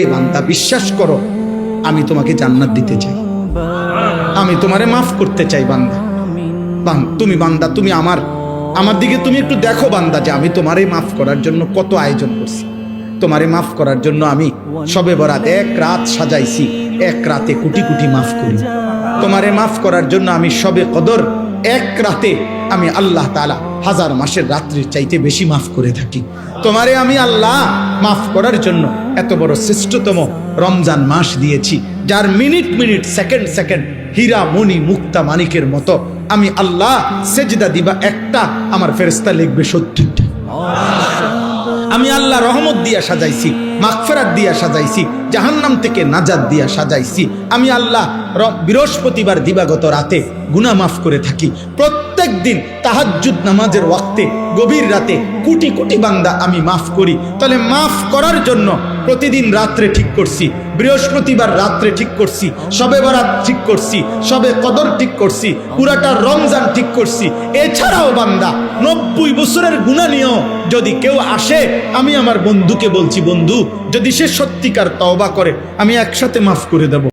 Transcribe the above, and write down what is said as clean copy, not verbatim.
এ বান্দা বিশ্বাস করো, আমি তোমাকে জান্নাত দিতে চাই, আমি তোমারে মাফ করতে চাই। বান্দা তুমি বান্দা, তুমি আমার দিকে তুমি একটু দেখো বান্দা, যে আমি তোমারে মাফ করার জন্য কত আয়োজন করছি। তোমারে মাফ করার জন্য আমি শবে বরাত এক রাত সাজাইছি, এক রাতে কোটি কোটি মাফ করি। তোমারে মাফ করার জন্য আমি শবে কদর এক রাতে আমি আল্লাহ তাআলা হাজার মাসের রাত্রির চাইতে বেশি মাফ করে থাকি। তোমারে আমি আল্লাহ মাফ করার জন্য এত বড় শ্রেষ্ঠতম রমজান মাস দিয়েছি, যার মিনিট মিনিট সেকেন্ড সেকেন্ড হীরা মণি মুক্তা মানিকের মতো আমি আল্লাহ সেজদা দিবা একটা, আমার ফেরেশতা লিখবে 70টা। আমি আল্লাহ রহমত দিয়া সাজাইছি, মাগফিরাত দিয়া সাজাইছি, জাহান্নাম থেকে নাজাত দিয়া সাজাইছি। আমি আল্লাহ বৃহস্পতিবার দিবাগত রাতে গুনাহ মাফ করে থাকি। প্রত্যেক দিন তাহাজ্জুদ নামাজের ওয়াক্তে গভীর রাতে কোটি কোটি বান্দা আমি মাফ করি। তাহলে মাফ করার জন্য প্রতিদিন রাত্রে ঠিক করছি, বৃহস্পতিবার রাত্রে ঠিক করছি, শবে বরাত ঠিক করছি, শবে কদর ঠিক করছি, পুরাটা রমজান ঠিক করছি। এছাড়াও বান্দা 90 বছরের গুনাহ নিয়েও যদি কেউ আসে, আমি আমার বন্ধুকে বলছি, বন্ধু যদি সে সত্যিকার তওবা করে আমি একসাথে মাফ করে দেব।